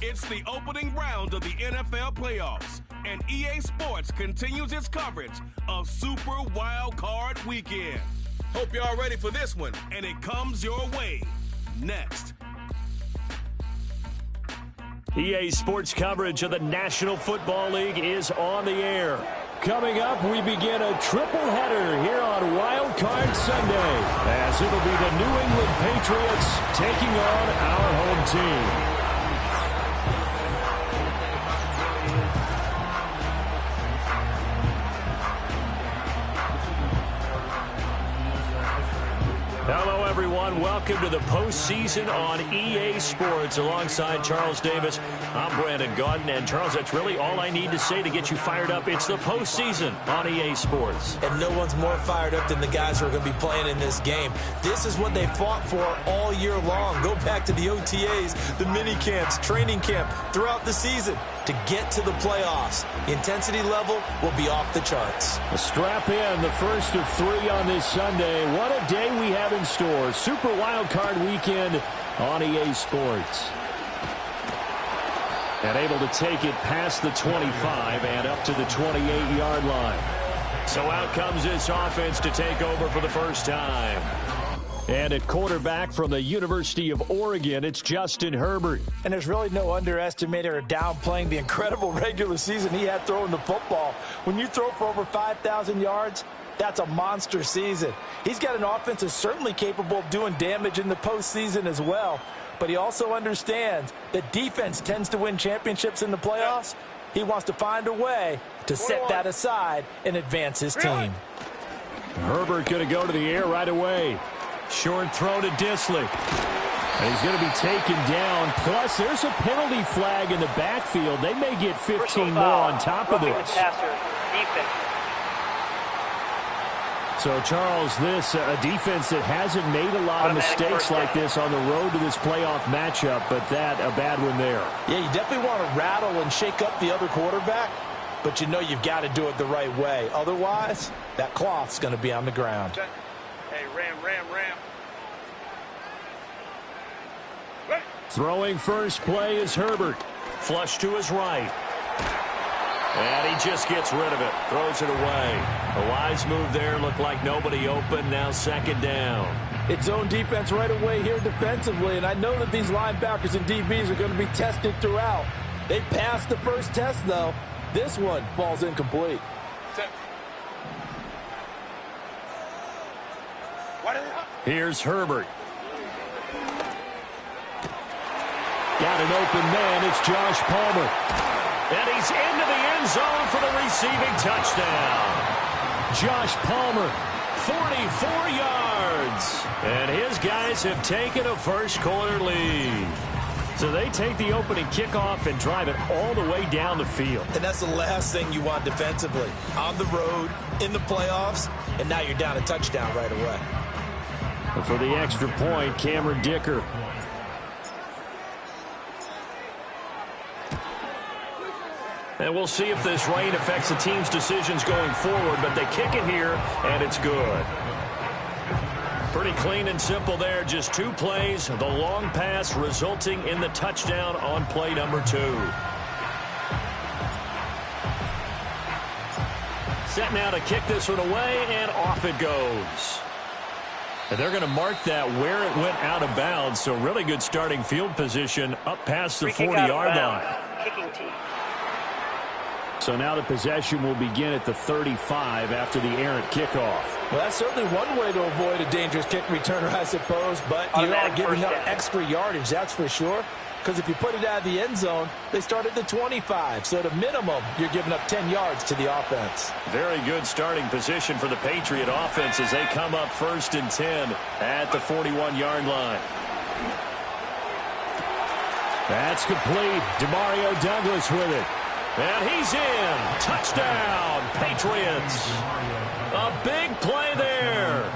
It's the opening round of the NFL playoffs, and EA Sports continues its coverage of Super Wildcard Weekend. Hope you're all ready for this one, and it comes your way next. EA Sports coverage of the National Football League is on the air. Coming up, we begin a triple header here on Wild Card Sunday, as it'll be the New England Patriots taking on our home team. Hello, everyone. Welcome to the postseason on EA Sports. Alongside Charles Davis, I'm Brandon Gaudin. And, Charles, that's really all I need to say to get you fired up. It's the postseason on EA Sports. And no one's more fired up than the guys who are going to be playing in this game. This is what they fought for all year long. Go back to the OTAs, the mini camps, training camp, throughout the season to get to the playoffs. The intensity level will be off the charts. Strap in, the first of 3 on this Sunday. What a day we have in store. Super Wildcard Weekend on EA Sports. And able to take it past the 25 and up to the 28-yard line. So out comes this offense to take over for the first time. And at quarterback from the University of Oregon, it's Justin Herbert. And there's really no underestimating or downplaying the incredible regular season he had throwing the football. When you throw for over 5,000 yards, that's a monster season. He's got an offense that's certainly capable of doing damage in the postseason as well. But he also understands that defense tends to win championships in the playoffs. He wants to find a way to set that aside and advance his team. Herbert going to go to the air right away. Short throw to Disley. And he's going to be taken down. Plus, there's a penalty flag in the backfield. They may get 15 more on top of this. So, Charles, this a defense that hasn't made a lot of mistakes like this on the road to this playoff matchup, but that a bad one there. Yeah, you definitely want to rattle and shake up the other quarterback, but you know you've got to do it the right way. Otherwise, that cloth's going to be on the ground. Hey, ram. Throwing first play is Herbert. Flush to his right. And he just gets rid of it. Throws it away. A wise move there. Looked like nobody open. Now second down. It's zone defense right away here defensively, and I know that these linebackers and DBs are going to be tested throughout. They passed the first test, though. This one falls incomplete. Here's Herbert. Got an open man. It's Josh Palmer. And he's into the end zone for the receiving touchdown. Josh Palmer, 44 yards. And his guys have taken a first-quarter lead. So they take the opening kickoff and drive it all the way down the field. And that's the last thing you want defensively. On the road, in the playoffs, and now you're down a touchdown right away. And for the extra point, Cameron Dicker. And we'll see if this rain affects the team's decisions going forward, but they kick it here, and it's good. Pretty clean and simple there. Just 2 plays. The long pass resulting in the touchdown on play number 2. Set now to kick this one away, and off it goes. And they're going to mark that where it went out of bounds, so really good starting field position up past the 40-yard line. Kicking team. So now the possession will begin at the 35 after the errant kickoff. Well, that's certainly one way to avoid a dangerous kick returner, I suppose, but you are giving up extra yardage, that's for sure. Because if you put it out of the end zone, they start at the 25. So at a minimum, you're giving up 10 yards to the offense. Very good starting position for the Patriot offense as they come up 1st and 10 at the 41-yard line. That's complete. Demario Douglas with it. And he's in. Touchdown, Patriots. A big play there.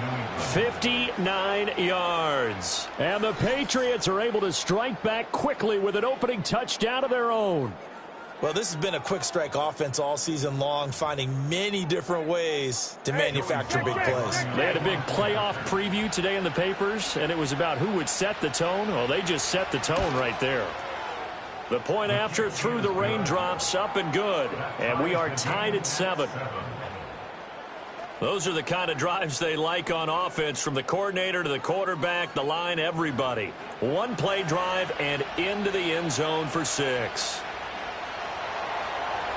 59 yards. And the Patriots are able to strike back quickly with an opening touchdown of their own. Well, this has been a quick strike offense all season long, finding many different ways to manufacture big plays. They had a big playoff preview today in the papers, and it was about who would set the tone. Well, they just set the tone right there. The point after through the raindrops, up and good. And we are tied at 7. Those are the kind of drives they like on offense, from the coordinator to the quarterback, the line, everybody. One play drive and into the end zone for 6.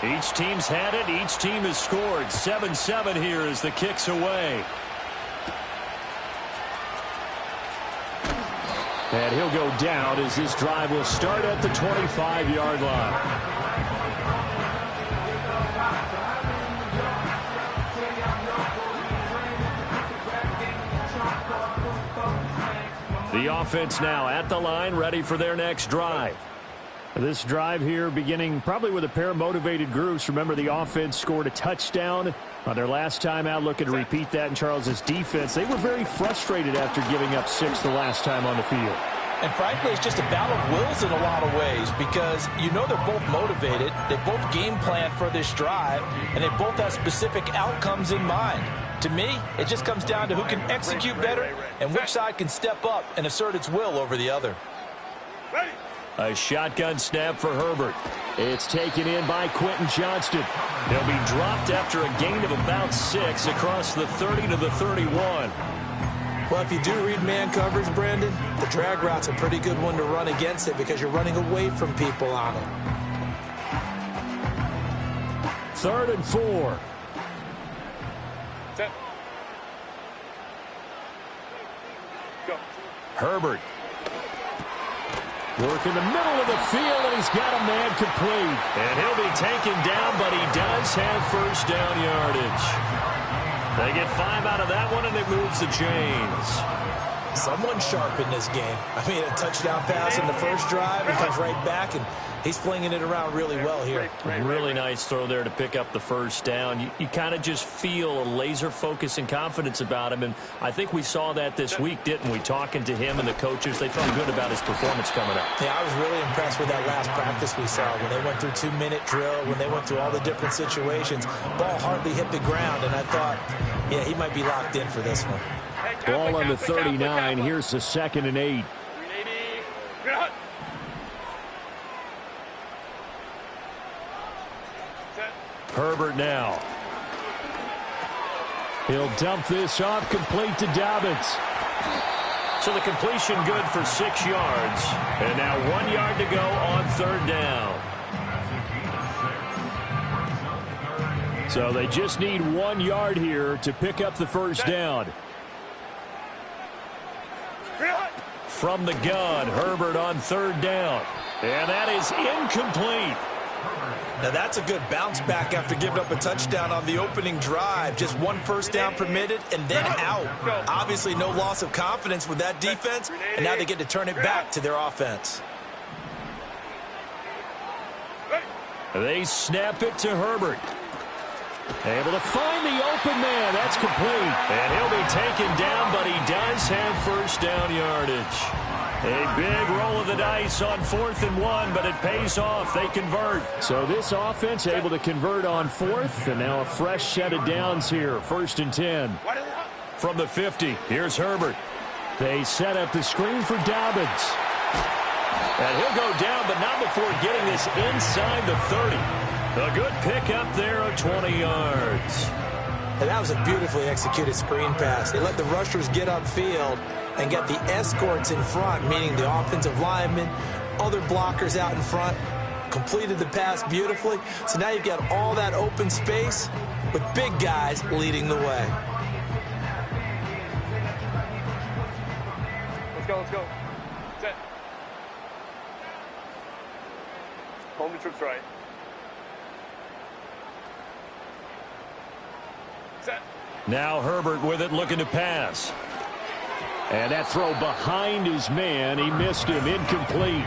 Each team's had it. Each team has scored. 7-7 here as the kick's away. And he'll go down as this drive will start at the 25-yard line. The offense now at the line, ready for their next drive. This drive here beginning probably with a pair of motivated groups. Remember, the offense scored a touchdown on their last time out, looking to repeat that in Charles's defense. They were very frustrated after giving up 6 the last time on the field. And frankly, it's just a battle of wills in a lot of ways, because you know they're both motivated, they both game plan for this drive, and they both have specific outcomes in mind. To me, it just comes down to who can execute better and which side can step up and assert its will over the other. A shotgun snap for Herbert. It's taken in by Quentin Johnston. He'll be dropped after a gain of about 6 across the 30 to the 31. Well, if you do read man coverage, Brandon, the drag route's a pretty good one to run against it because you're running away from people on it. 3rd and 4. Set. Go. Herbert. Work in the middle of the field, and he's got a man complete. And he'll be taken down, but he does have first down yardage. They get 5 out of that one, and it moves the chains. Someone sharp in this game. I mean, a touchdown pass in the first drive, and comes right back, and he's flinging it around really well here. Really nice throw there to pick up the first down. You kind of just feel a laser focus and confidence about him, and I think we saw that this week, didn't we? Talking to him and the coaches, they felt good about his performance coming up. Yeah, I was really impressed with that last practice we saw when they went through 2-minute drill, when they went through all the different situations. Ball hardly hit the ground, and I thought, yeah, he might be locked in for this one. Ball on the 39. Here's the 2nd and 8. Herbert now. He'll dump this off, complete to Dobbins. So the completion good for 6 yards. And now 1 yard to go on 3rd down. So they just need 1 yard here to pick up the first down. From the gun, Herbert on 3rd down. And that is incomplete. Now that's a good bounce back after giving up a touchdown on the opening drive. Just 1 first down permitted and then out. Obviously no loss of confidence with that defense, and now they get to turn it back to their offense. They snap it to Herbert. Able to find the open man. That's complete. And he'll be taken down, but he does have first down yardage. A big roll of the dice on 4th and 1, but it pays off. They convert. So this offense able to convert on 4th, and now a fresh set of downs here. 1st and 10. From the 50, here's Herbert. They set up the screen for Dobbins. And he'll go down, but not before getting this inside the 30. A good pickup there of 20 yards. And that was a beautifully executed screen pass. They let the rushers get upfield and get the escorts in front, meaning the offensive linemen, other blockers out in front, completed the pass beautifully. So now you've got all that open space with big guys leading the way. Let's go, let's go. Set. Home to troops right. Set. Now Herbert with it, looking to pass. And that throw behind his man, he missed him, incomplete.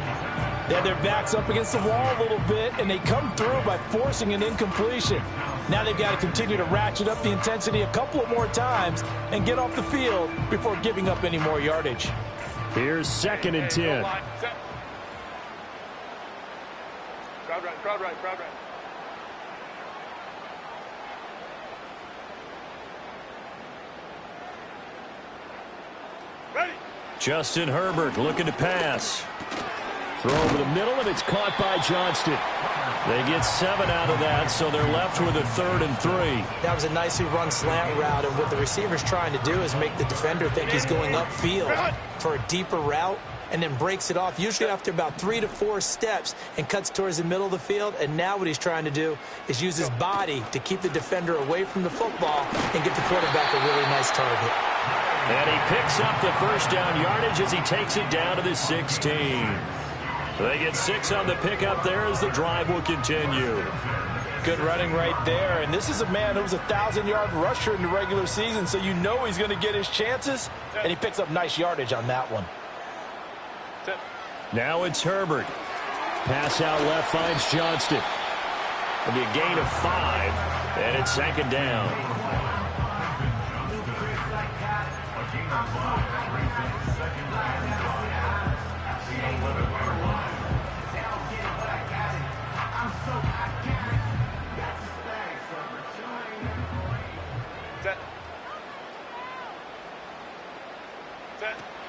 They had their backs up against the wall a little bit, and they come through by forcing an incompletion. Now they've got to continue to ratchet up the intensity a couple of more times and get off the field before giving up any more yardage. Here's 2nd and 10. crowd right. Ready. Justin Herbert looking to pass. Throw over the middle, and it's caught by Johnston. They get 7 out of that, so they're left with a 3rd and 3. That was a nicely run slant route, and what the receiver's trying to do is make the defender think he's going upfield for a deeper route, and then breaks it off, usually after about 3 to 4 steps, and cuts towards the middle of the field. And now what he's trying to do is use his body to keep the defender away from the football and get the quarterback a really nice target. And he picks up the first down yardage as he takes it down to the 16. They get 6 on the pickup there as the drive will continue. Good running right there. And this is a man who was a 1,000-yard rusher in the regular season, so you know he's going to get his chances. And he picks up nice yardage on that one. Now it's Herbert. Pass out left finds Johnston. It'll be a gain of 5, and it's 2nd down.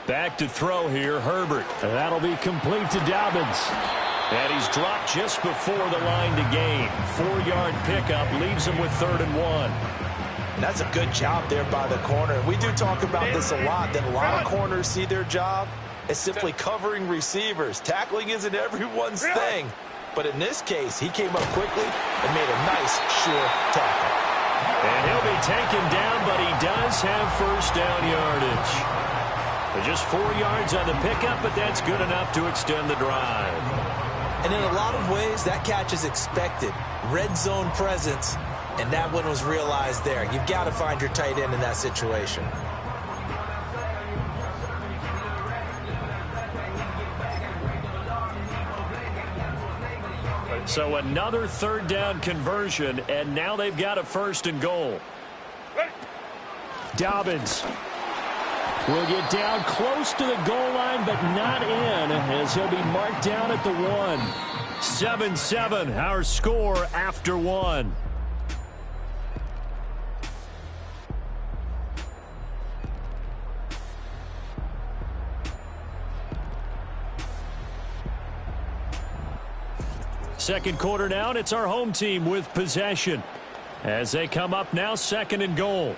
Back to throw here, Herbert. And that'll be complete to Dobbins. And he's dropped just before the line to gain. 4-yard pickup leaves him with 3rd and 1. And that's a good job there by the corner. We do talk about this a lot, that a lot of corners see their job as simply covering receivers. Tackling isn't everyone's thing. But in this case, he came up quickly and made a nice, sure tackle. And he'll be taken down, but he does have first down yardage. Just 4 yards on the pickup, but that's good enough to extend the drive. And in a lot of ways, that catch is expected. Red zone presence, and that one was realized there. You've got to find your tight end in that situation. So another 3rd down conversion, and now they've got a 1st and goal. Dobbins will get down close to the goal line, but not in, as he'll be marked down at the 1. 7-7, our score after 1. Second quarter now, and it's our home team with possession. As they come up now, 2nd and goal.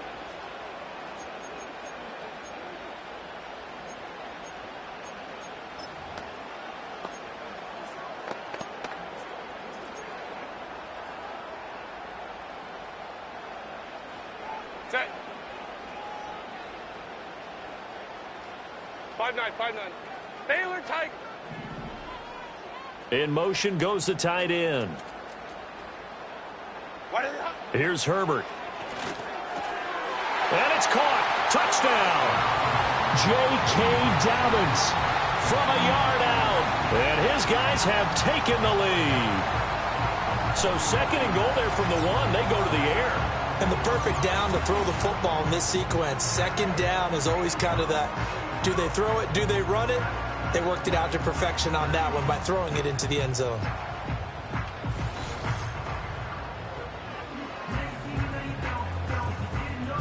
Set. 5-9. Baylor tight. In motion goes the tight end. Here's Herbert. And it's caught. Touchdown. J.K. Dobbins from a yard out. And his guys have taken the lead. So 2nd and goal there from the 1. They go to the air. And the perfect down to throw the football in this sequence. 2nd down is always kind of that, do they throw it, do they run it? They worked it out to perfection on that one by throwing it into the end zone.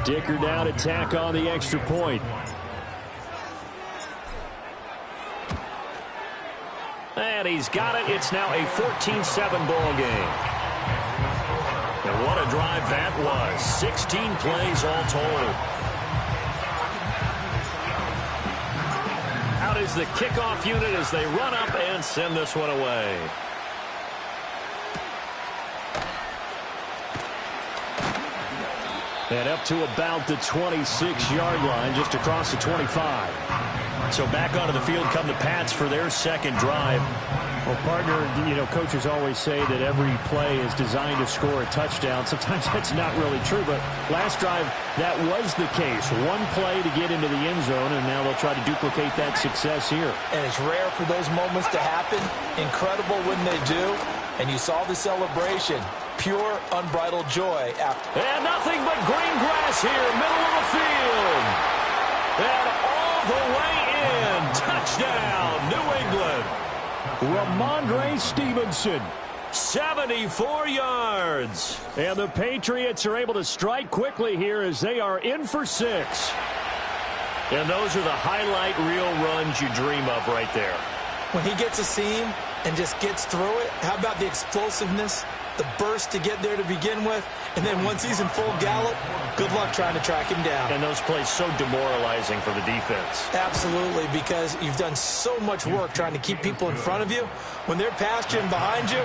Dicker down to tack on the extra point. And he's got it. It's now a 14-7 ball game. And what a drive that was. 16 plays all told. Out is the kickoff unit as they run up and send this one away. And up to about the 26-yard line, just across the 25. So back onto the field come the Pats for their 2nd drive. Well, partner, coaches always say that every play is designed to score a touchdown. Sometimes that's not really true, but last drive, that was the case. One play to get into the end zone, and now they'll try to duplicate that success here. And it's rare for those moments to happen. Incredible when they do. And you saw the celebration. Pure, unbridled joy after. And nothing but green grass here, middle of the field. And all the way in. Touchdown, New England. Ramondre Stevenson 74 yards. And the Patriots are able to strike quickly here as they are in for 6. And those are the highlight reel runs you dream of right there. When he gets a seam and just gets through it, how about the explosiveness, the burst to get there to begin with, and then once he's in full gallop, good luck trying to track him down. And those plays so demoralizing for the defense. Absolutely, because you've done so much work trying to keep people in front of you. When they're past you and behind you,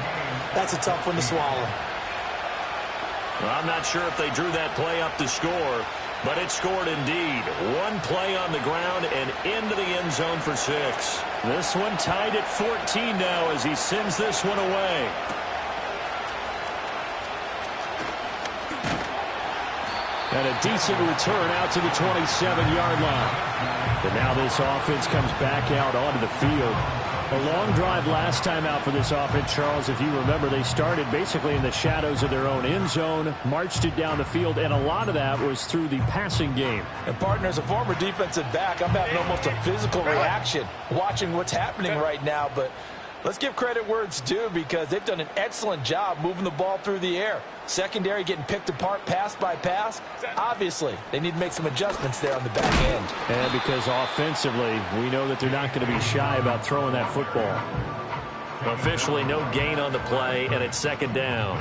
that's a tough one to swallow. Well, I'm not sure if they drew that play up to score, but it scored indeed. One play on the ground and into the end zone for 6. This one tied at 14 now as he sends this one away. And a decent return out to the 27-yard line. But now this offense comes back out onto the field. A long drive last time out for this offense, Charles. If you remember, they started basically in the shadows of their own end zone, marched it down the field, and a lot of that was through the passing game. And, partner, as a former defensive back, I'm having almost a physical reaction watching what's happening right now. But let's give credit where it's due because they've done an excellent job moving the ball through the air. Secondary getting picked apart pass by pass. Obviously, they need to make some adjustments there on the back end. And because offensively, we know that they're not going to be shy about throwing that football. Officially no gain on the play, and it's second down.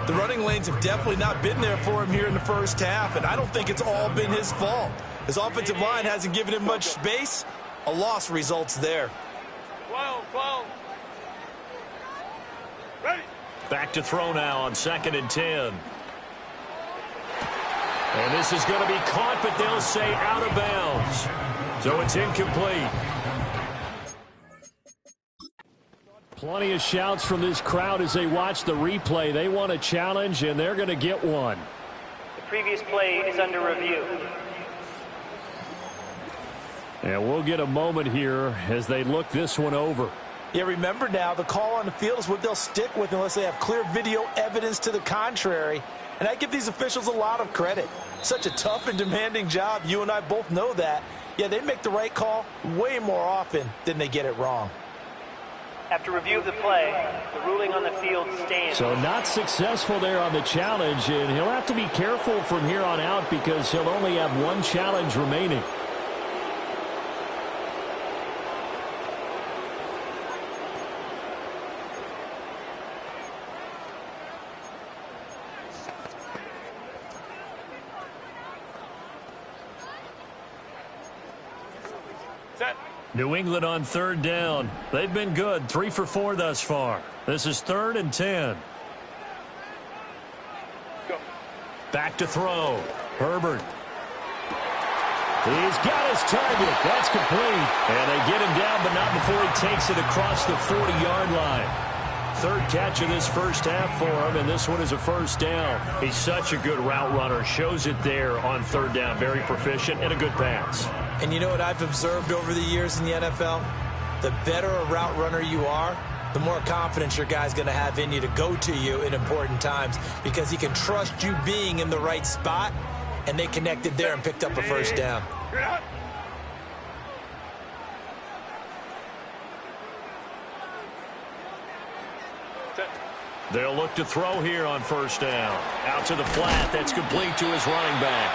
The running lanes have definitely not been there for him here in the first half, and I don't think it's all been his fault. His offensive line hasn't given him much space. A loss results there. 12. Ready. Back to throw now on 2nd and 10. And this is going to be caught, but they'll say out of bounds. So it's incomplete. Plenty of shouts from this crowd as they watch the replay. They want a challenge, and they're going to get one. The previous play is under review. And we'll get a moment here as they look this one over. Yeah, remember now, the call on the field is what they'll stick with unless they have clear video evidence to the contrary. And I give these officials a lot of credit. Such a tough and demanding job. You and I both know that. Yeah, they make the right call way more often than they get it wrong. After review of the play, the ruling on the field stands. So not successful there on the challenge, and he'll have to be careful from here on out because he'll only have one challenge remaining. New England on 3rd down. They've been good. 3 for 4 thus far. This is 3rd and 10. Go. Back to throw. Herbert. He's got his target. That's complete. And they get him down, but not before he takes it across the 40-yard line. 3rd catch of this first half for him, and this one is a first down. He's such a good route runner. Shows it there on 3rd down. Very proficient and a good pass. And you know what I've observed over the years in the NFL? The better a route runner you are, the more confidence your guy's going to have in you to go to you in important times because he can trust you being in the right spot, and they connected there and picked up a first down. They'll look to throw here on 1st down. Out to the flat. That's complete to his running back.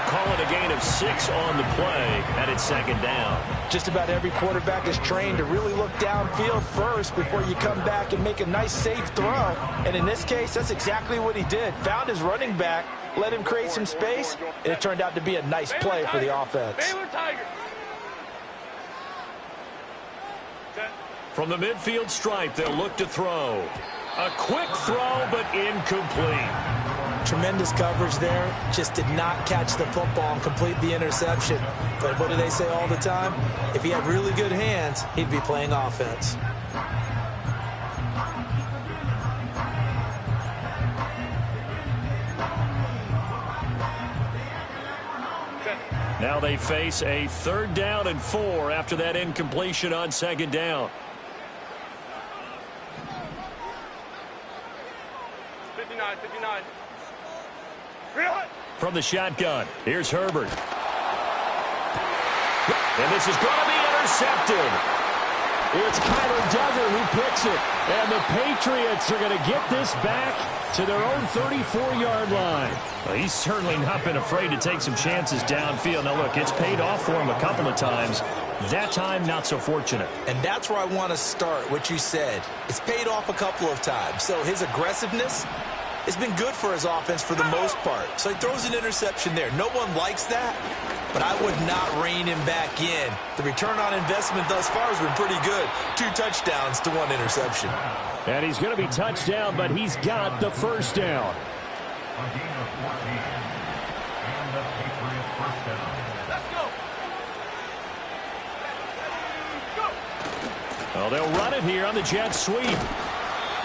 Call it a gain of 6 on the play, and it's 2nd down. Just about every quarterback is trained to really look downfield first before you come back and make a nice, safe throw. And in this case, that's exactly what he did. Found his running back, let him create some space, and it turned out to be a nice play for the offense. From the midfield stripe, they'll look to throw. A quick throw, but incomplete. Tremendous coverage there. Just did not catch the football and complete the interception. But what do they say all the time? If he had really good hands, he'd be playing offense. Now they face a 3rd down and 4 after that incompletion on 2nd down. 59. From the shotgun, here's Herbert. And this is going to be intercepted. It's Kyler Duggar who picks it. And the Patriots are going to get this back to their own 34-yard line. Well, he's certainly not been afraid to take some chances downfield. Now, look, it's paid off for him a couple of times. That time, not so fortunate. And that's where I want to start, what you said. It's paid off a couple of times. So his aggressiveness has been good for his offense for the most part. So he throws an interception there. No one likes that, but I would not rein him back in. The return on investment thus far has been pretty good. 2 touchdowns to 1 interception. And he's going to be touched down, but he's got the first down. Well, they'll run it here on the jet sweep.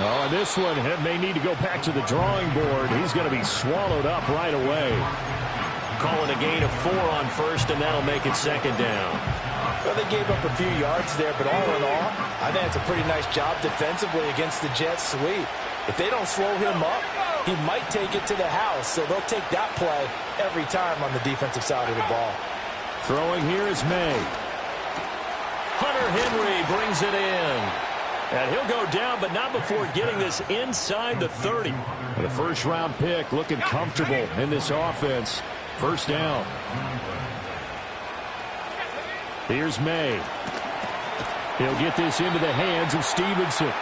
Oh, and this one may need to go back to the drawing board. He's going to be swallowed up right away. Call it a gain of 4 on first, and that'll make it second down. Well, they gave up a few yards there, but all in all, I think it's a pretty nice job defensively against the jet sweep. If they don't slow him up, he might take it to the house, so they'll take that play every time on the defensive side of the ball. Throwing here is May. Hunter Henry brings it in. And he'll go down, but not before getting this inside the 30. The first-round pick looking comfortable in this offense. First down. Here's May. He'll get this into the hands of Stevenson.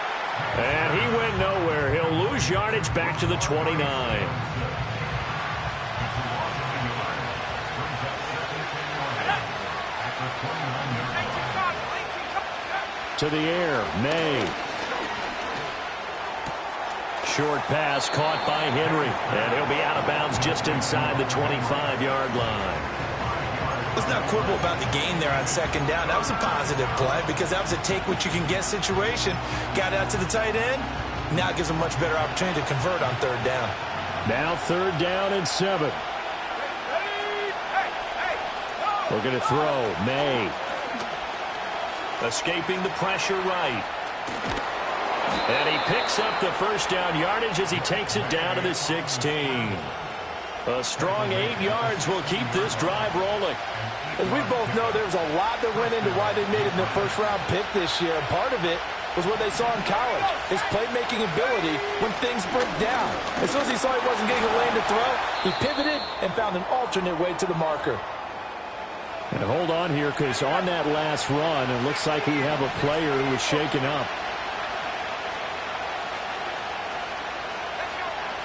And he went nowhere. He'll lose yardage back to the 29. To the air, May. Short pass caught by Henry. And he'll be out of bounds just inside the 25-yard line. Let's not quibble about the gain there on second down. That was a positive play because that was a take-what-you-can-get situation. Got out to the tight end. Now gives him a much better opportunity to convert on third down. Now third down and 7. We're going to throw. May. Escaping the pressure right. And he picks up the first down yardage as he takes it down to the 16. A strong 8 yards will keep this drive rolling. As we both know, there was a lot that went into why they made it their first-round pick this year. And part of it was what they saw in college, his playmaking ability when things break down. As soon as he saw he wasn't getting a lane to throw, he pivoted and found an alternate way to the marker. And hold on here, because on that last run, it looks like we have a player who was shaken up.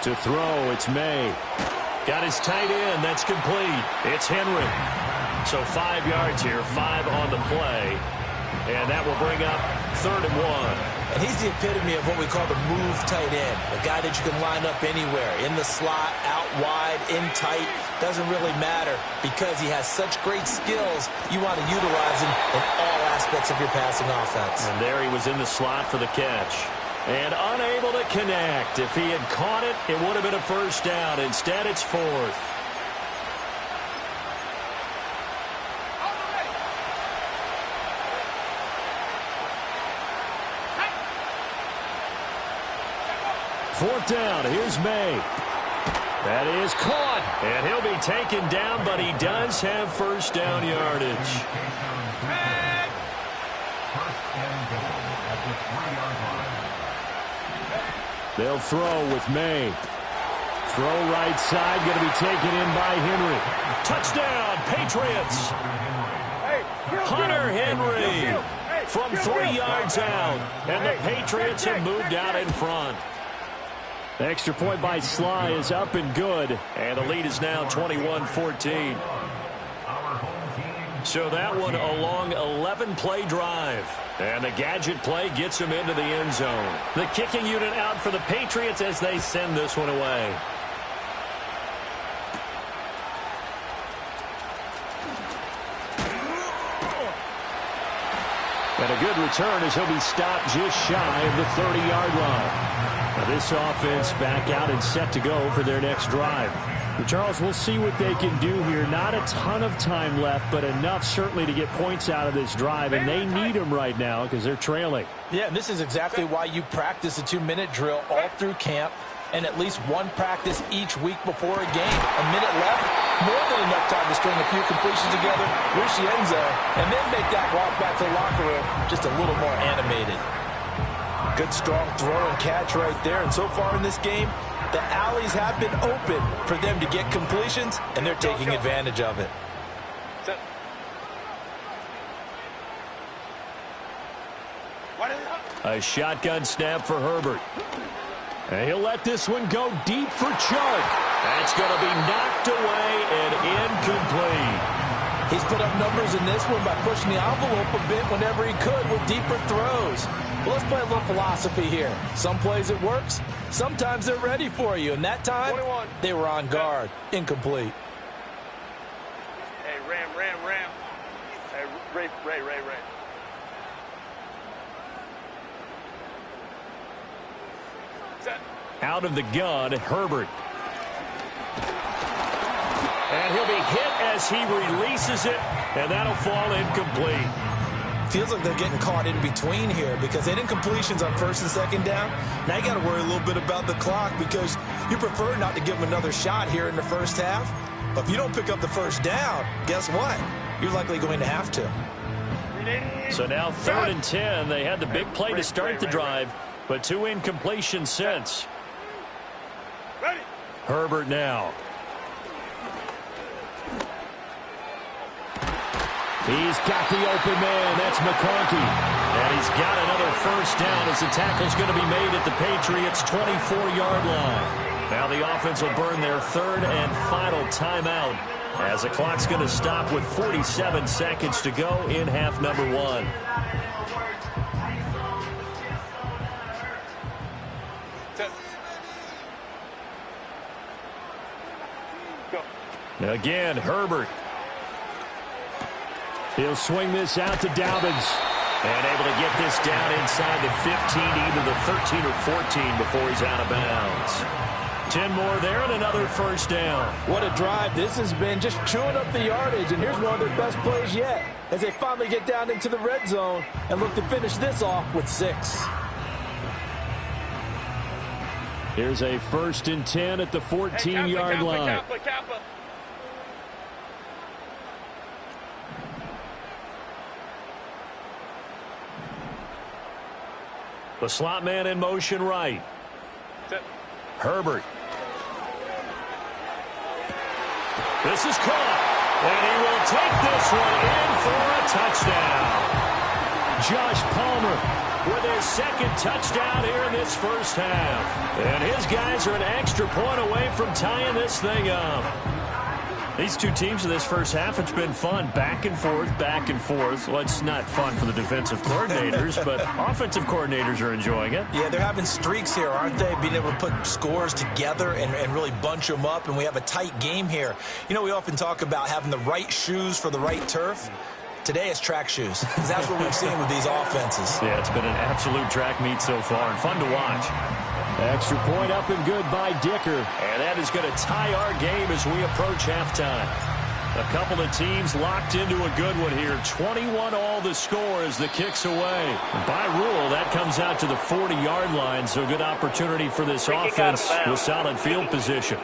To throw, it's May. Got his tight end. That's complete. It's Henry. So 5 yards here, 5 on the play. And that will bring up 3rd and 1. And he's the epitome of what we call the move tight end. A guy that you can line up anywhere. In the slot, out wide, in tight. Doesn't really matter because he has such great skills. You want to utilize him in all aspects of your passing offense. And there he was in the slot for the catch. And unable to connect. If he had caught it, it would have been a first down. Instead, it's 4th. Fourth down. Here's May. That is caught. And he'll be taken down, but he does have first down yardage. They'll throw with May. Throw right side, going to be taken in by Henry. Touchdown, Patriots. Hunter Henry from 3 yards out. And the Patriots have moved out in front. The extra point by Sly is up and good. And the lead is now 21-14. So that one a long 11-play drive. And the gadget play gets him into the end zone. The kicking unit out for the Patriots as they send this one away. And a good return as he'll be stopped just shy of the 30-yard line. Now this offense back out and set to go for their next drive. But Charles, we'll see what they can do here. Not a ton of time left, but enough certainly to get points out of this drive. And they need them right now because they're trailing. Yeah, and this is exactly why you practice a 2-minute drill all through camp and at least one practice each week before a game. A minute left, more than enough time to string a few completions together, reach the end zone, and then make that walk back to the locker room just just a little more animated. Good strong throw and catch right there. And so far in this game, the alleys have been open for them to get completions, and they're taking advantage of it. A shotgun snap for Herbert. And he'll let this one go deep for Chuck. That's going to be knocked away and incomplete. He's put up numbers in this one by pushing the envelope a bit whenever he could with deeper throws. Well, let's play a little philosophy here. Some plays it works. Sometimes they're ready for you. And that time, 21. They were on guard. Incomplete. Hey, Ram. Hey, Ray. Set. Out of the gun, Herbert. And he'll be hit as he releases it, and that'll fall incomplete. Feels like they're getting caught in between here because they didn't completions on first and second down. Now you got to worry a little bit about the clock because you prefer not to give them another shot here in the first half. But if you don't pick up the first down, guess what? You're likely going to have to. So now 3rd and 10. They had the big play to start the drive, but 2 incompletions since. Ready. Herbert now. He's got the open man. That's McConkey. And he's got another first down as the tackle's going to be made at the Patriots' 24-yard line. Now the offense will burn their 3rd and final timeout as the clock's going to stop with 47 seconds to go in half number 1. Again, Herbert. He'll swing this out to Dobbins. And able to get this down inside the 15, either the 13 or 14 before he's out of bounds. 10 more there and another first down. What a drive this has been, just chewing up the yardage. And here's one of their best plays yet as they finally get down into the red zone and look to finish this off with 6. Here's a 1st and 10 at the 14-yard line. Kappa. The slot man in motion right. Herbert. This is caught. And he will take this one in for a touchdown. Josh Palmer with his 2nd touchdown here in this first half. And his guys are an extra point away from tying this thing up. These two teams in this first half, it's been fun. Back and forth, back and forth. Well, it's not fun for the defensive coordinators, but offensive coordinators are enjoying it. Yeah, they're having streaks here, aren't they? Being able to put scores together and really bunch them up, and we have a tight game here. You know, we often talk about having the right shoes for the right turf. Today it's track shoes, because that's what we've seen with these offenses. Yeah, it's been an absolute track meet so far, and fun to watch. Extra point up and good by Dicker. And that is going to tie our game as we approach halftime. A couple of teams locked into a good one here. 21-all the score as the kick's away. And by rule, that comes out to the 40-yard line, so good opportunity for this offense with solid field position.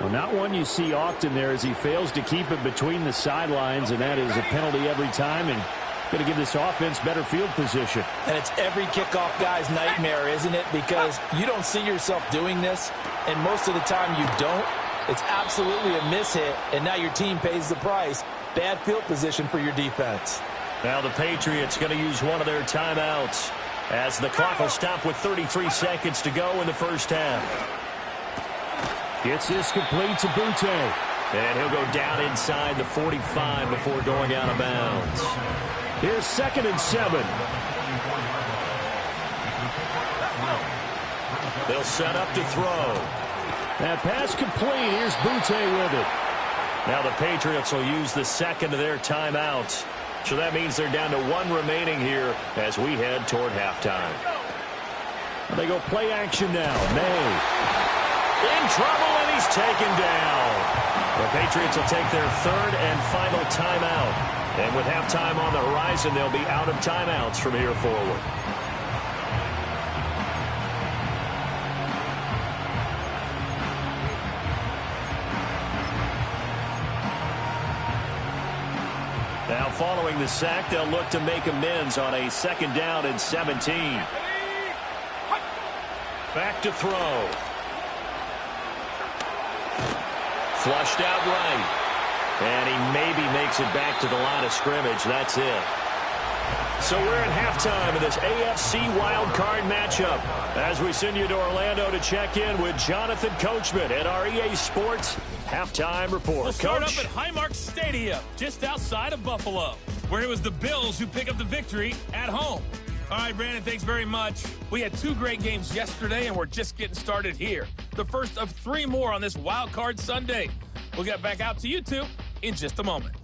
Well, not one you see often there as he fails to keep it between the sidelines, and that is a penalty every time, and going to give this offense better field position. And it's every kickoff guy's nightmare, isn't it? Because you don't see yourself doing this, and most of the time you don't. It's absolutely a mishit, and now your team pays the price. Bad field position for your defense. Now the Patriots going to use one of their timeouts as the clock will stop with 33 seconds to go in the first half. Gets this complete to Butte. And he'll go down inside the 45 before going out of bounds. Here's 2nd and 7. They'll set up to throw. That pass complete. Here's Butte with it. Now the Patriots will use the 2nd of their timeouts. So that means they're down to 1 remaining here as we head toward halftime. They go play action now. May. In trouble, and he's taken down. The Patriots will take their 3rd and final timeout. And with halftime on the horizon, they'll be out of timeouts from here forward. Now following the sack, they'll look to make amends on a 2nd down and 17. Back to throw. Flushed out right. And he maybe makes it back to the line of scrimmage. That's it. So we're at halftime of this AFC Wildcard matchup as we send you to Orlando to check in with Jonathan Coachman at our EA Sports Halftime Report. We'll start Coach? up at Highmark Stadium, just outside of Buffalo, where it was the Bills who pick up the victory at home. All right, Brandon, thanks very much. We had 2 great games yesterday, and we're just getting started here. The first of 3 more on this Wildcard Sunday. We'll get back out to you two in just a moment.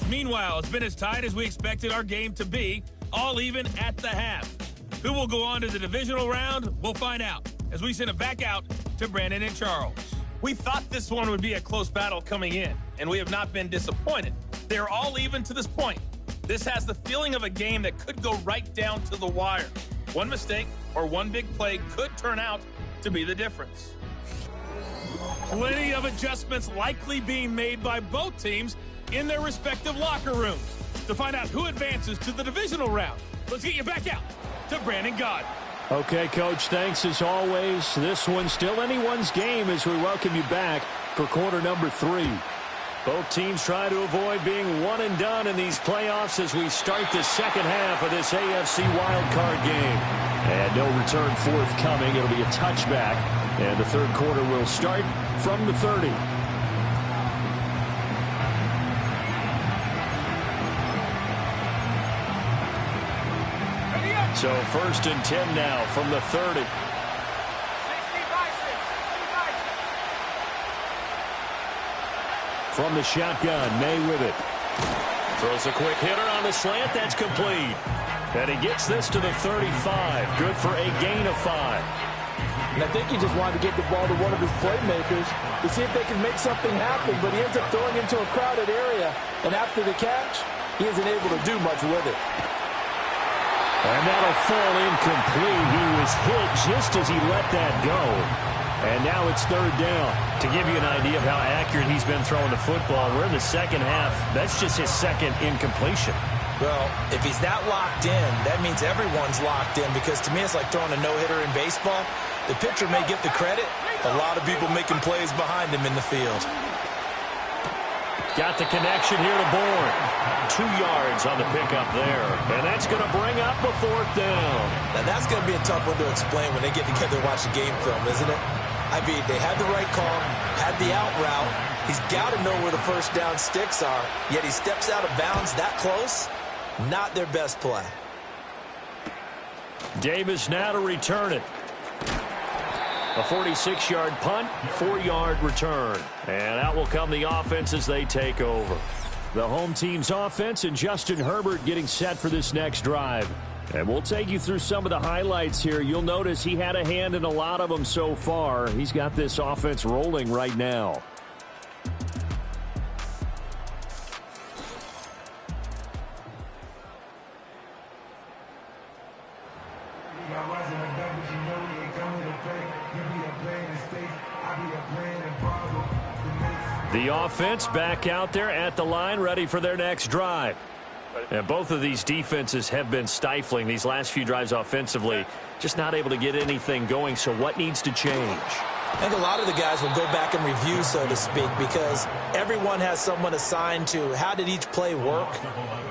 Meanwhile, it's been as tight as we expected our game to be, all even at the half. Who will go on to the divisional round? We'll find out as we send it back out to Brandon and Charles. We thought this one would be a close battle coming in, and we have not been disappointed. They're all even to this point. This has the feeling of a game that could go right down to the wire. One mistake or one big play could turn out to be the difference. Plenty of adjustments likely being made by both teams in their respective locker rooms. To find out who advances to the divisional round, let's get you back out to Brandon God. Okay, Coach, thanks as always. This one's still anyone's game as we welcome you back for quarter number 3. Both teams try to avoid being one and done in these playoffs as we start the second half of this AFC wildcard game. And no return forthcoming. It'll be a touchback. And the third quarter will start from the 30. So 1st and 10 now from the 30. From the shotgun, May with it. Throws a quick hitter on the slant. That's complete. And he gets this to the 35. Good for a gain of 5. And I think he just wanted to get the ball to one of his playmakers to see if they can make something happen, but he ends up throwing into a crowded area. And after the catch, he isn't able to do much with it. And that'll fall incomplete. He was hit just as he let that go. And now it's 3rd down. To give you an idea of how accurate he's been throwing the football, we're in the second half. That's just his 2nd incompletion. Well, if he's that locked in, that means everyone's locked in, because to me it's like throwing a no-hitter in baseball. The pitcher may get the credit. A lot of people making plays behind him in the field. Got the connection here to Bourne. 2 yards on the pickup there. And that's going to bring up a 4th down. Now that's going to be a tough one to explain when they get together and watch the game film, isn't it? I mean, they had the right call, had the out route. He's got to know where the first down sticks are, yet he steps out of bounds that close. Not their best play. Davis now to return it. A 46-yard punt, 4-yard return. And out will come the offense as they take over. The home team's offense and Justin Herbert getting set for this next drive. And we'll take you through some of the highlights here. You'll notice he had a hand in a lot of them so far. He's got this offense rolling right now. The offense back out there at the line, ready for their next drive. And both of these defenses have been stifling these last few drives offensively. Just not able to get anything going, so what needs to change? I think a lot of the guys will go back and review, so to speak, because everyone has someone assigned to how did each play work.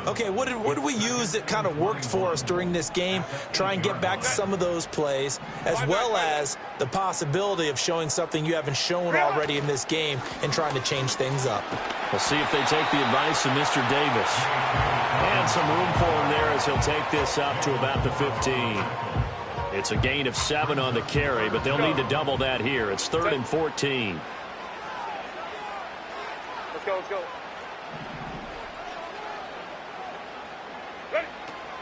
Okay, what did we use that kind of worked for us during this game? Try and get back to some of those plays, as well as the possibility of showing something you haven't shown already in this game and trying to change things up. We'll see if they take the advice of Mr. Davis. And some room for him there as he'll take this up to about the 15. It's a gain of 7 on the carry, but they'll need to double that here. It's 3rd and 14. Let's go, let's go.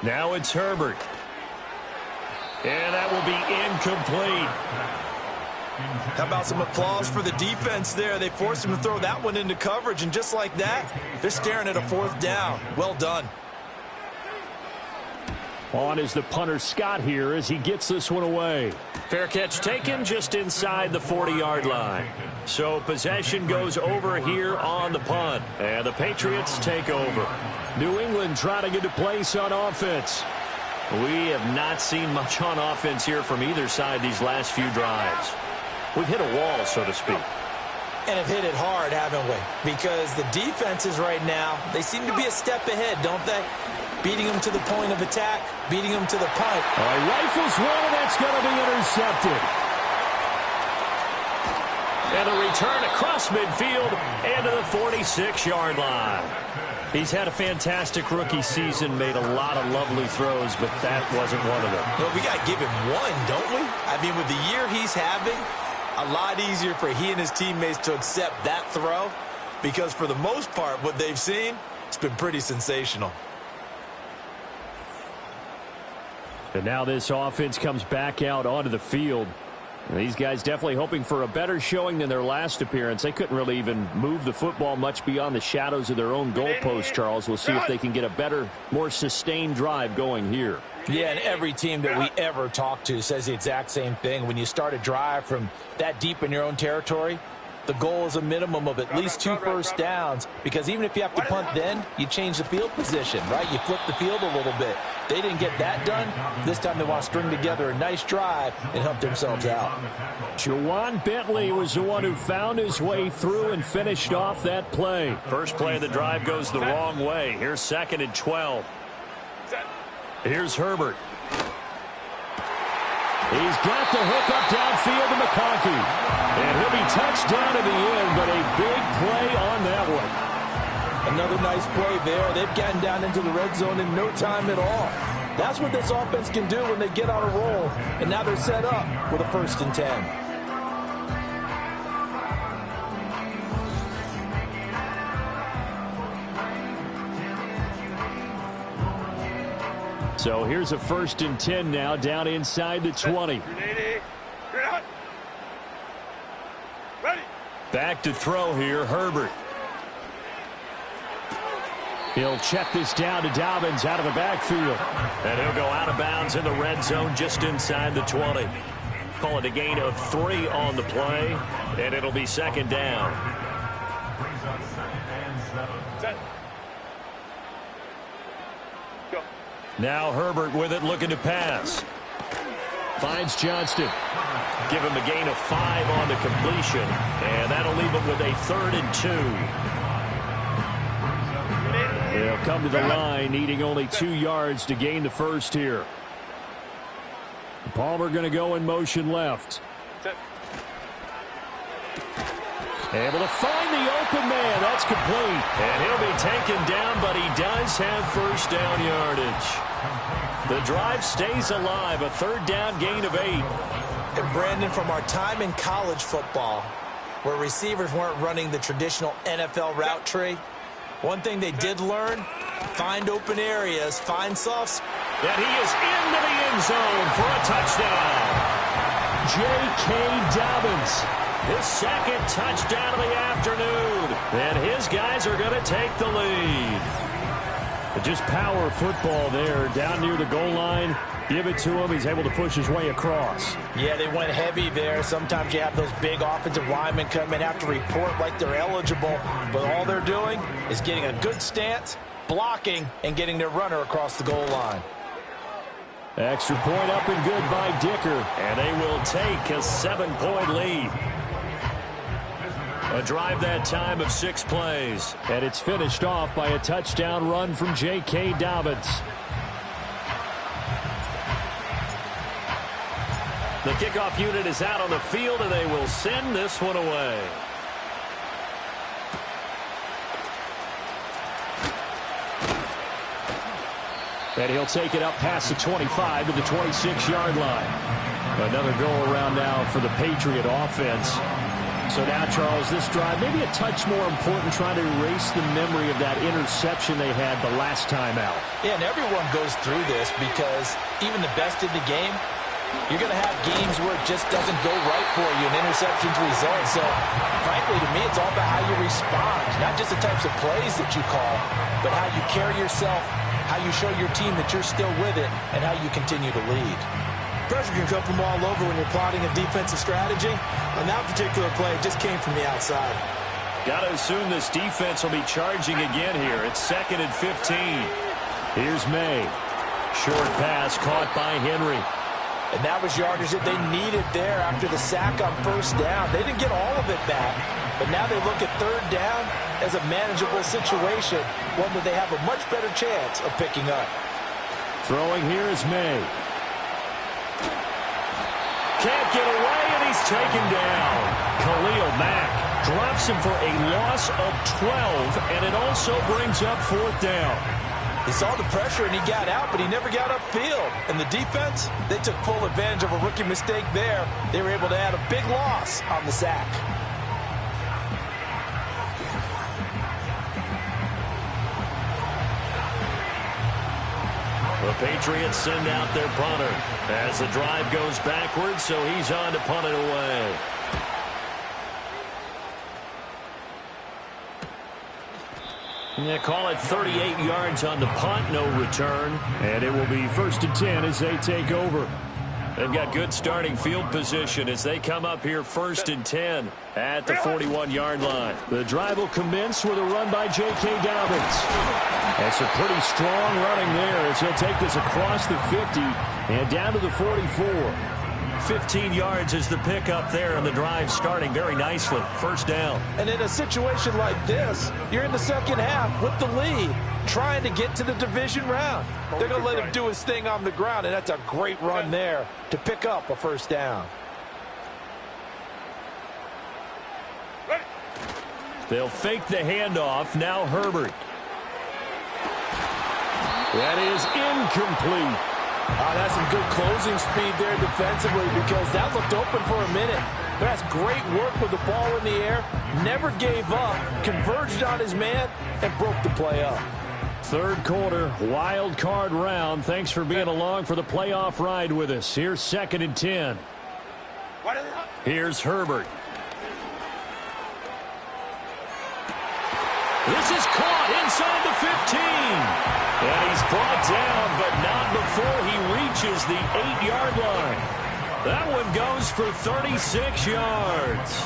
Now it's Herbert. And that will be incomplete. How about some applause for the defense there? They forced him to throw that one into coverage, and just like that, they're staring at a 4th down. Well done. On is the punter Scott here as he gets this one away. Fair catch taken just inside the 40-yard line. So possession goes over here on the punt. And the Patriots take over. New England trying to get to place on offense. We have not seen much on offense here from either side these last few drives. We've hit a wall, so to speak. And have hit it hard, haven't we? Because the defenses right now, they seem to be a step ahead, don't they? Beating them to the point of attack, beating them to the punt. All right, rifles one, and that's going to be intercepted. And a return across midfield and to the 46-yard line. He's had a fantastic rookie season, made a lot of lovely throws, but that wasn't one of them. Well, we got to give him one, don't we? I mean, with the year he's having, a lot easier for he and his teammates to accept that throw because for the most part, what they've seen, it's been pretty sensational. And now this offense comes back out onto the field. And these guys definitely hoping for a better showing than their last appearance. They couldn't really even move the football much beyond the shadows of their own goalpost, Charles. We'll see if they can get a better, more sustained drive going here. Yeah, and every team that we ever talk to says the exact same thing. When you start a drive from that deep in your own territory, the goal is a minimum of at least 2 first downs because even if you have to punt then, you change the field position, right? You flip the field a little bit. They didn't get that done. This time they want to string together a nice drive and help themselves out. Jawan Bentley was the one who found his way through and finished off that play. First play of the drive goes the wrong way. Here's 2nd and 12. Here's Herbert. He's got the hook up downfield to McConkey. And he'll be touched down at the end, but a big play on that one. Another nice play there. They've gotten down into the red zone in no time at all. That's what this offense can do when they get on a roll. And now they're set up with a 1st and 10. So here's a 1st and 10 now down inside the 20. Back to throw here, Herbert. He'll check this down to Dobbins out of the backfield. And he'll go out of bounds in the red zone just inside the 20. Call it a gain of 3 on the play, and it'll be 2nd down. Now Herbert with it, looking to pass. Finds Johnston. Give him a gain of 5 on the completion, and that'll leave him with a 3rd and 2. They'll come to the line, needing only 2 yards to gain the first here. Palmer going to go in motion left. Able to find the open man. That's complete. And he'll be taken down, but he does have 1st down yardage. The drive stays alive. A 3rd down gain of 8. And Brandon, from our time in college football, where receivers weren't running the traditional NFL route tree, one thing they did learn, find open areas, find soft. And he is into the end zone for a touchdown. J.K. Dobbins. His 2nd touchdown of the afternoon. And his guys are going to take the lead. Just power football there down near the goal line. Give it to him. He's able to push his way across. Yeah, they went heavy there. Sometimes you have those big offensive linemen come in, have to report like they're eligible. But all they're doing is getting a good stance, blocking, and getting their runner across the goal line. Extra point up and good by Dicker. And they will take a 7-point lead. A drive that time of 6 plays. And it's finished off by a touchdown run from J.K. Dobbins. The kickoff unit is out on the field, and they will send this one away. And he'll take it up past the 25 to the 26-yard line. Another go-around now for the Patriot offense. So now, Charles, this drive maybe a touch more important, trying to erase the memory of that interception they had the last time out. Yeah, and everyone goes through this because even the best in the game, you're going to have games where it just doesn't go right for you, and interceptions result. So, frankly, to me, it's all about how you respond, not just the types of plays that you call, but how you carry yourself how you show your team that you're still with it, and how you continue to lead. Pressure can come from all over when you're plotting a defensive strategy. On that particular play, it just came from the outside. Got to assume this defense will be charging again here. It's 2nd and 15. Here's May. Short pass caught by Henry. And that was yardage that they needed there after the sack on first down. They didn't get all of it back, but now they look at third down as a manageable situation, one that they have a much better chance of picking up. Throwing here is May. Can't get away, and he's taken down. Khalil Mack drops him for a loss of 12, and it also brings up 4th down. He saw the pressure, and he got out, but he never got upfield. And the defense, they took full advantage of a rookie mistake there. They were able to add a big loss on the sack. The Patriots send out their punter as the drive goes backwards, so he's on to punt it away. They call it 38 yards on the punt, no return. And it will be 1st and 10 as they take over. They've got good starting field position as they come up here 1st and 10 at the 41-yard line. The drive will commence with a run by J.K. Dobbins. That's a pretty strong running there as he'll take this across the 50 and down to the 44. 15 yards is the pickup there, and the drive starting very nicely. 1st down. And in a situation like this, you're in the second half with the lead, trying to get to the division round. They're going to let him do his thing on the ground, and that's a great run there to pick up a 1st down. They'll fake the handoff. Now Herbert. That is incomplete. That's some good closing speed there defensively because that looked open for a minute. But that's great work with the ball in the air. Never gave up, converged on his man, and broke the play up. 3rd quarter, wild card round. Thanks for being along for the playoff ride with us. Here's 2nd and 10. Here's Herbert. This is caught inside the 15. And he's brought down, but not before he reaches the 8-yard line. That one goes for 36 yards.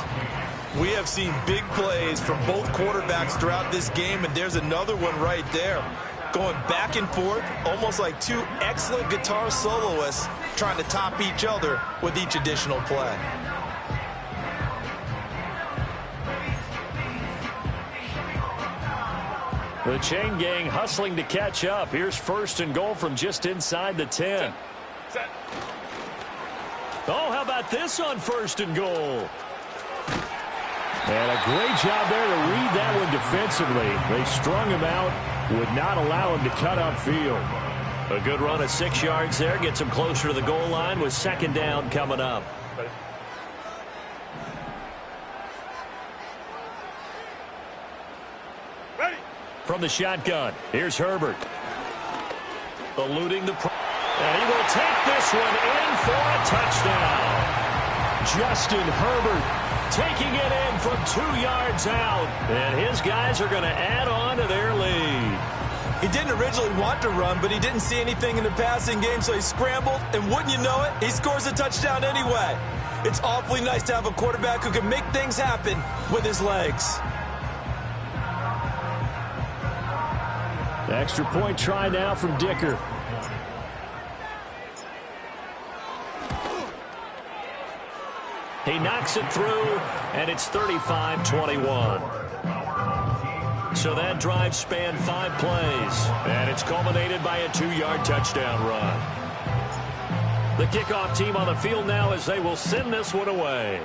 We have seen big plays from both quarterbacks throughout this game, and there's another one right there. Going back and forth, almost like two excellent guitar soloists trying to top each other with each additional play. The chain gang hustling to catch up. Here's 1st and goal from just inside the 10. Oh, how about this on 1st and goal? And a great job there to read that one defensively. They strung him out, would not allow him to cut upfield. A good run of 6 yards there. Gets him closer to the goal line with 2nd down coming up. From the shotgun, here's Herbert. Eluding the... And he will take this one in for a touchdown. Justin Herbert taking it in from 2 yards out. And his guys are going to add on to their lead. He didn't originally want to run, but he didn't see anything in the passing game, so he scrambled. And wouldn't you know it, he scores a touchdown anyway. It's awfully nice to have a quarterback who can make things happen with his legs. Extra point try now from Dicker. He knocks it through, and it's 35-21. So that drive spanned 5 plays, and it's culminated by a 2-yard touchdown run. The kickoff team on the field now as they will send this one away.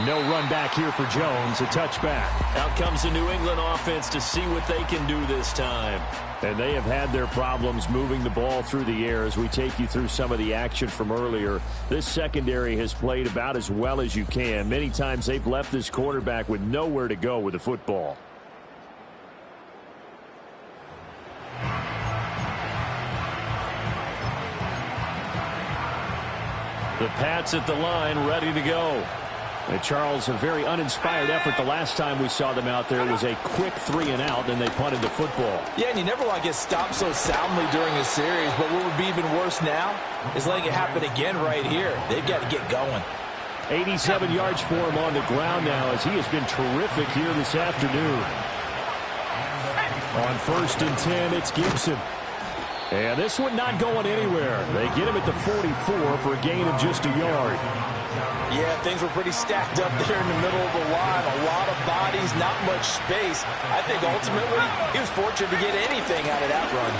No run back here for Jones, a touchback. Out comes the New England offense to see what they can do this time. And they have had their problems moving the ball through the air as we take you through some of the action from earlier. This secondary has played about as well as you can. Many times they've left this quarterback with nowhere to go with the football. The Pats at the line, ready to go. And Charles, a very uninspired effort the last time we saw them out there. It was a quick 3-and-out, then they punted the football. Yeah, and you never want to get stopped so soundly during a series, but what would be even worse now is letting it happen again right here. They've got to get going. 87 yards for him on the ground now as he has been terrific here this afternoon. On 1st and 10, it's Gibson. And this one not going anywhere. They get him at the 44 for a gain of just a yard. Yeah, things were pretty stacked up there in the middle of the line. A lot of bodies, not much space. I think ultimately he was fortunate to get anything out of that run.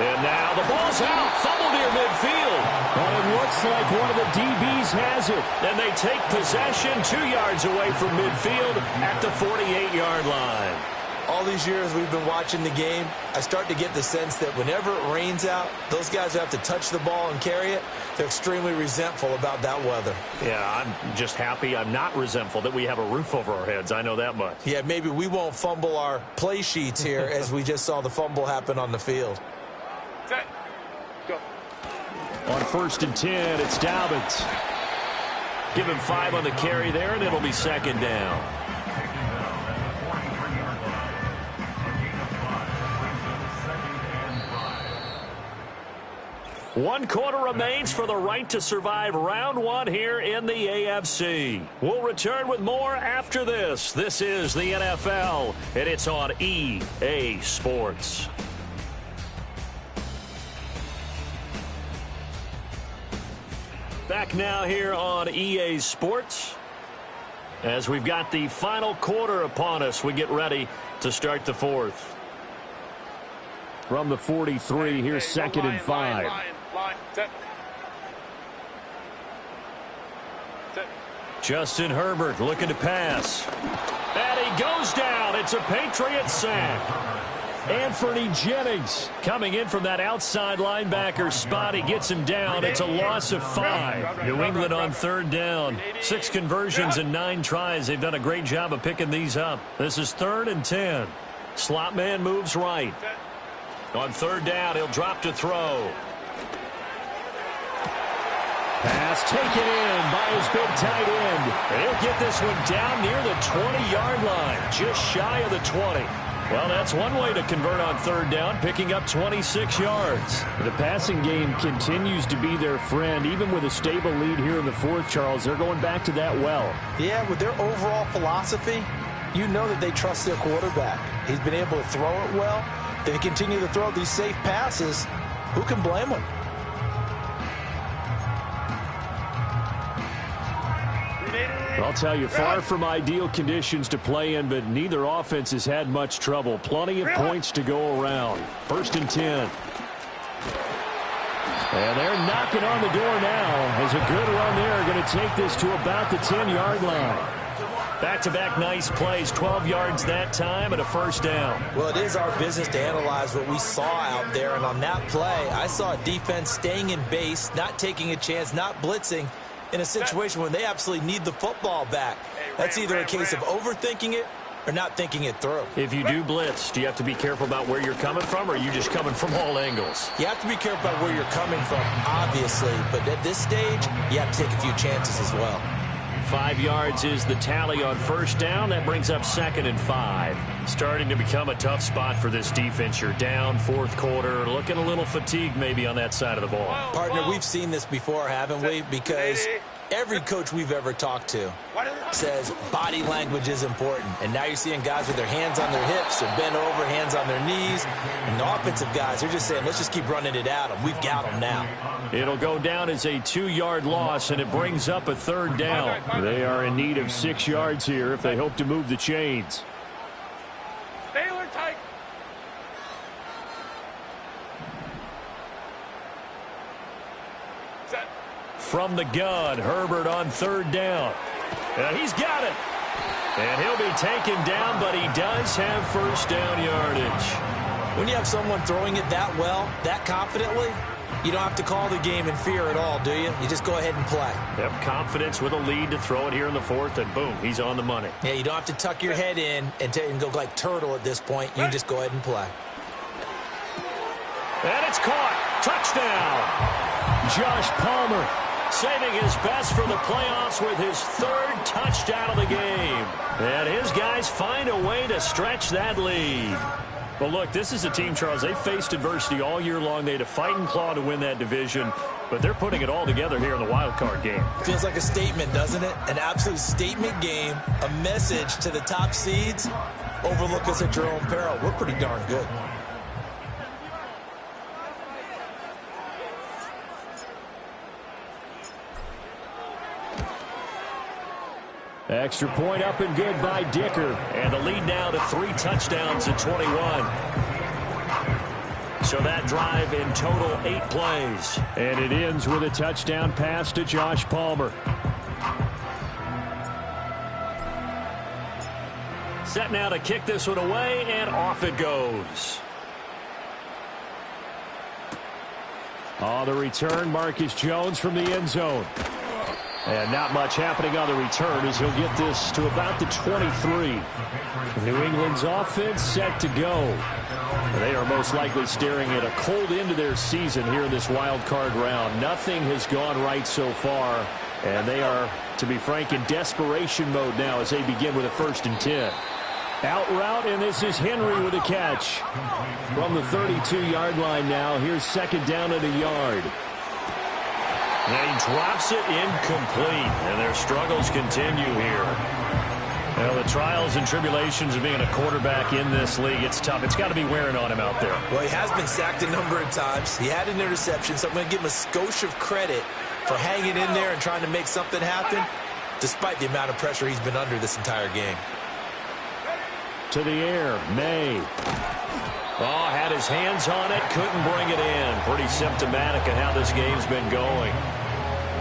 And now the ball's out. Fumble near midfield. But it looks like one of the DBs has it. And they take possession 2 yards away from midfield at the 48-yard line. All these years we've been watching the game, I start to get the sense that whenever it rains out, those guys who have to touch the ball and carry it, they're extremely resentful about that weather. Yeah, I'm just happy I'm not resentful that we have a roof over our heads. I know that much. Yeah, maybe we won't fumble our play sheets here as we just saw the fumble happen on the field. Set. Go. On 1st and 10, it's Dobbins. Give him 5 on the carry there, and it'll be 2nd down. One quarter remains for the right to survive round 1 here in the AFC. We'll return with more after this. This is the NFL, and it's on EA Sports. Back now here on EA Sports. As we've got the final quarter upon us, we get ready to start the 4th. From the 43, here's 2nd and 5. Line. Set. Set. Justin Herbert looking to pass. And he goes down. It's a Patriot sack. Anthony Jennings coming in from that outside linebacker spot. He gets him down. It's a loss of 5. New England on 3rd down. 6 conversions and 9 tries. They've done a great job of picking these up. This is 3rd and 10. Slot man moves right. On 3rd down, he'll drop to throw. Pass taken in by his big tight end. And he'll get this one down near the 20-yard line, just shy of the 20. Well, that's one way to convert on 3rd down, picking up 26 yards. The passing game continues to be their friend, even with a stable lead here in the 4th, Charles. They're going back to that well. Yeah, with their overall philosophy, you know that they trust their quarterback. He's been able to throw it well. They continue to throw these safe passes. Who can blame them? I'll tell you, far from ideal conditions to play in, but neither offense has had much trouble. Plenty of points to go around. 1st and 10. And they're knocking on the door now. As a good run there, going to take this to about the 10-yard line. Back-to-back nice plays, 12 yards that time and a 1st down. Well, it is our business to analyze what we saw out there, and on that play, I saw a defense staying in base, not taking a chance, not blitzing, in a situation when they absolutely need the football back. That's either a case of overthinking it or not thinking it through. If you do blitz, do you have to be careful about where you're coming from, or are you just coming from all angles? You have to be careful about where you're coming from, obviously, but at this stage, you have to take a few chances as well. 5 yards is the tally on 1st down. That brings up 2nd and 5. Starting to become a tough spot for this defense. You're down 4th quarter, looking a little fatigued maybe on that side of the ball. Partner, we've seen this before, haven't we? Because every coach we've ever talked to says body language is important. And now you're seeing guys with their hands on their hips, they're bent over, hands on their knees. And the offensive guys, they're just saying, let's just keep running it at them. We've got them now. It'll go down as a 2-yard loss, and it brings up a 3rd down. They are in need of 6 yards here if they hope to move the chains. Baylor tight. Set. From the gun, Herbert on 3rd down. He's got it. And he'll be taken down, but he does have 1st down yardage. When you have someone throwing it that well, that confidently, you don't have to call the game in fear at all, do you? You just go ahead and play. Yep, confidence with a lead to throw it here in the 4th, and boom, he's on the money. Yeah, you don't have to tuck your head in and go like turtle at this point. You can just go ahead and play. And it's caught. Touchdown. Josh Palmer saving his best for the playoffs with his 3rd touchdown of the game. And his guys find a way to stretch that lead. Well, look, this is a team, Charles. They faced adversity all year long. They had to fight and claw to win that division, but they're putting it all together here in the wild card game. Feels like a statement, doesn't it? An absolute statement game, a message to the top seeds. Overlook us at your own peril. We're pretty darn good. Extra point up and good by Dicker. And the lead now to 3 touchdowns in 21. So that drive in total 8 plays. And it ends with a touchdown pass to Josh Palmer. Set now to kick this one away, and off it goes. On the return, Marcus Jones from the end zone. And not much happening on the return as he'll get this to about the 23. New England's offense set to go. They are most likely staring at a cold end to their season here in this wild card round. Nothing has gone right so far, and they are, to be frank, in desperation mode now as they begin with a 1st and 10. Out route, and this is Henry with a catch. From the 32-yard line now, here's 2nd down and a yard. And he drops it incomplete, and their struggles continue here. Well, the trials and tribulations of being a quarterback in this league, it's tough. It's got to be wearing on him out there. Well, he has been sacked a number of times. He had an interception, so I'm going to give him a skosh of credit for hanging in there and trying to make something happen, despite the amount of pressure he's been under this entire game. To the air, May. Oh, had his hands on it, couldn't bring it in. Pretty symptomatic of how this game's been going.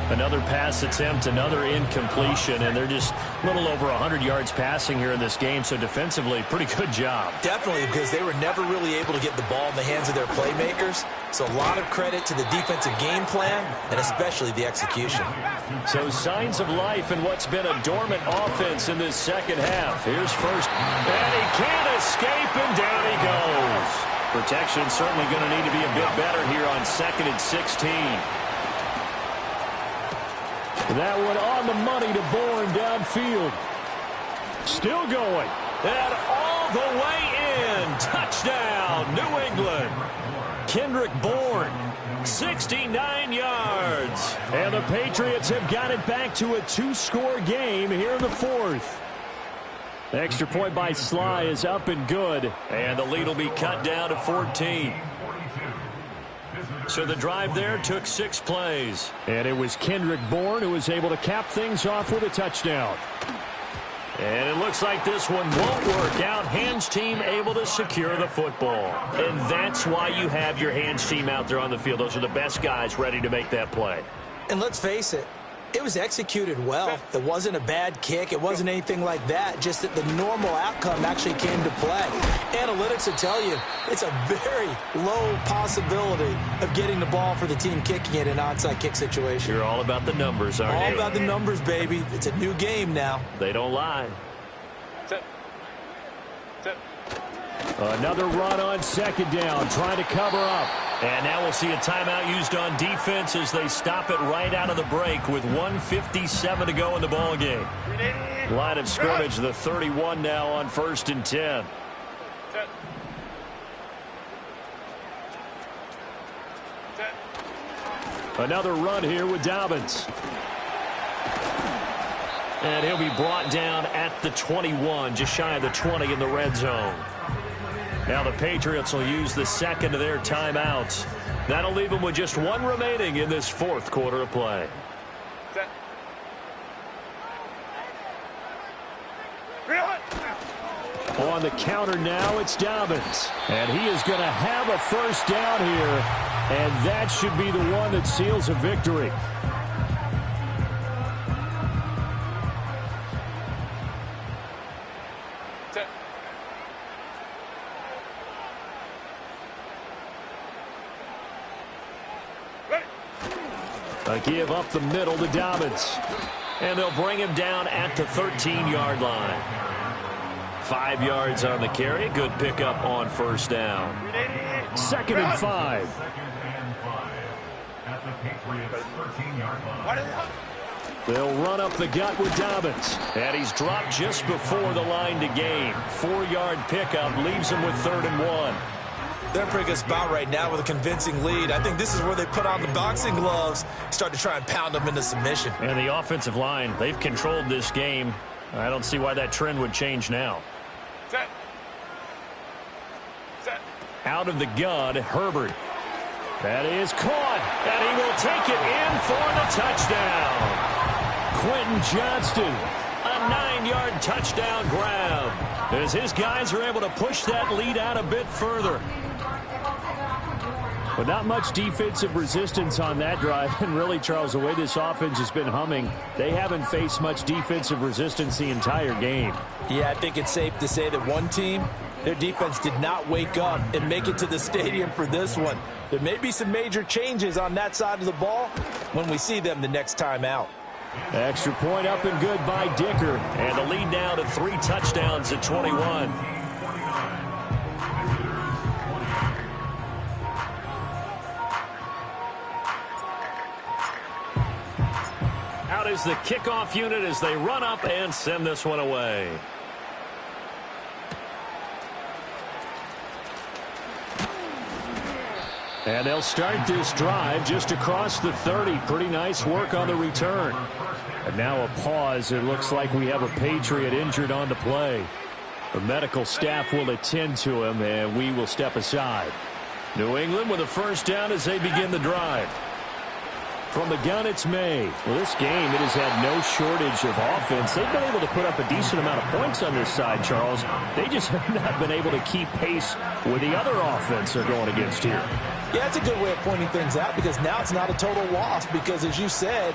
Another pass attempt, another incompletion, and they're just a little over 100 yards passing here in this game, so defensively, pretty good job. Definitely, because they were never really able to get the ball in the hands of their playmakers, so a lot of credit to the defensive game plan, and especially the execution. So signs of life in what's been a dormant offense in this 2nd half. Here's first, and he can't escape, and down he goes. Protection certainly going to need to be a bit better here on 2nd and 16. That one on the money to Bourne downfield. Still going. And all the way in. Touchdown, New England. Kendrick Bourne, 69 yards. And the Patriots have got it back to a 2-score game here in the 4th. Extra point by Sly is up and good. And the lead will be cut down to 14. So the drive there took 6 plays. And it was Kendrick Bourne who was able to cap things off with a touchdown. And it looks like this one won't work out. Hands team able to secure the football. And that's why you have your hands team out there on the field. Those are the best guys ready to make that play. And let's face it, it was executed well. It wasn't a bad kick. It wasn't anything like that. Just that the normal outcome actually came to play. Analytics will tell you it's a very low possibility of getting the ball for the team kicking it in an onside kick situation. You're all about the numbers, aren't you? All about the numbers, baby. It's a new game now. They don't lie. Set. Another run on 2nd down, trying to cover up. And now we'll see a timeout used on defense as they stop it right out of the break with 1:57 to go in the ball game. Line of scrimmage, the 31 now on 1st and 10. Another run here with Dobbins. And he'll be brought down at the 21, just shy of the 20 in the red zone. Now the Patriots will use the 2nd of their timeouts. That'll leave them with just 1 remaining in this 4th quarter of play. Set. On the counter now, it's Dobbins. And he is going to have a 1st down here. And that should be the one that seals a victory. A give up the middle to Dobbins. And they'll bring him down at the 13-yard line. 5 yards on the carry. Good pickup on 1st down. 2nd and 5. They'll run up the gut with Dobbins. And he's dropped just before the line to gain. 4-yard pickup leaves him with 3rd and 1. They're in a pretty good spot right now with a convincing lead. I think this is where they put on the boxing gloves, start to try and pound them into submission. And the offensive line, they've controlled this game. I don't see why that trend would change now. Set. Out of the gun, Herbert. That is caught, and he will take it in for the touchdown. Quentin Johnston, a 9-yard touchdown grab, as his guys are able to push that lead out a bit further. But not much defensive resistance on that drive. And really, Charles, the way this offense has been humming, they haven't faced much defensive resistance the entire game. Yeah, I think it's safe to say that one team, their defense did not wake up and make it to the stadium for this one. There may be some major changes on that side of the ball when we see them the next time out. Extra point up and good by Dicker. And the lead now to 3 touchdowns at 21. Out is the kickoff unit as they run up and send this one away. And they'll start this drive just across the 30. Pretty nice work on the return. And now a pause. It looks like we have a Patriot injured on the play. The medical staff will attend to him, and we will step aside. New England with a first down as they begin the drive. From the gun, it's May. Well, this game, it has had no shortage of offense. They've been able to put up a decent amount of points on this side, Charles. They just have not been able to keep pace with the other offense they're going against here. Yeah, that's a good way of pointing things out because now it's not a total loss because, as you said,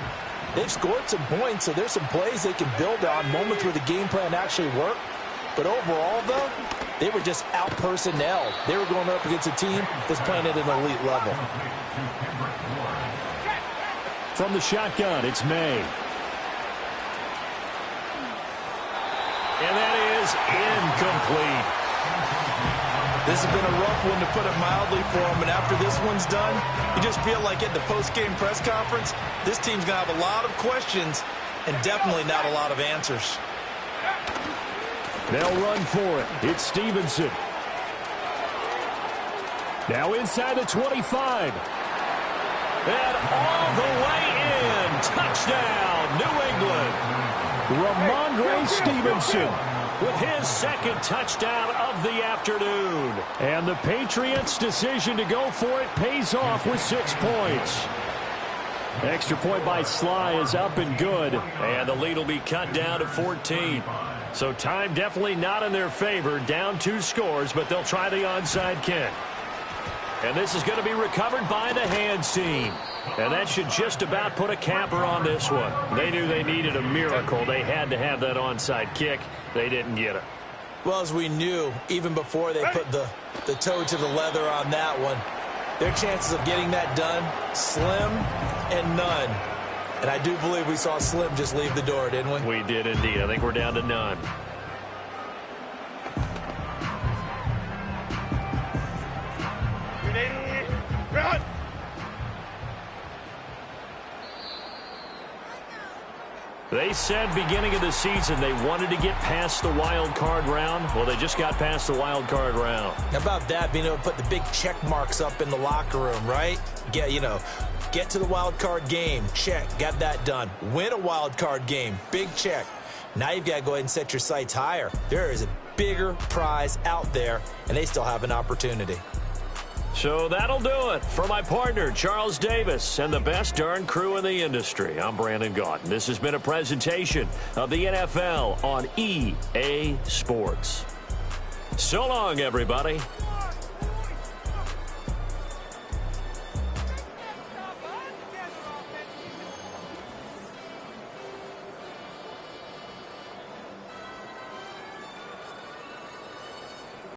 they've scored some points, so there's some plays they can build on, moments where the game plan actually worked. But overall, though, they were just out-personnel. They were going up against a team that's playing at an elite level. From the shotgun, it's May. And that is incomplete. This has been a rough one, to put it mildly, for them. And after this one's done, you just feel like at the post-game press conference, this team's going to have a lot of questions and definitely not a lot of answers. They'll run for it. It's Stevenson. Now inside the 25. And all the way in. Touchdown, New England. Ramondre Stevenson with his 2nd touchdown of the afternoon. And the Patriots' decision to go for it pays off with 6 points. Extra point by Sly is up and good. And the lead will be cut down to 14. So time definitely not in their favor. Down 2 scores, but they'll try the onside kick. And this is going to be recovered by the hands team. And that should just about put a capper on this one. They knew they needed a miracle. They had to have that onside kick. They didn't get it. Well, as we knew, even before they put the toe to the leather on that one, their chances of getting that done, slim and none. And I do believe we saw Slim just leave the door, didn't we? We did indeed. I think we're down to none. Run! They said beginning of the season they wanted to get past the wild card round. Well, they just got past the wild card round. How about that, being able to put the big check marks up in the locker room, right? Get to the wild card game, check, got that done. Win a wild card game, big check. Now you've got to go ahead and set your sights higher. There is a bigger prize out there, and they still have an opportunity. So that'll do it. For my partner, Charles Davis, and the best darn crew in the industry, I'm Brandon Gaudin. This has been a presentation of the NFL on EA Sports. So long, everybody.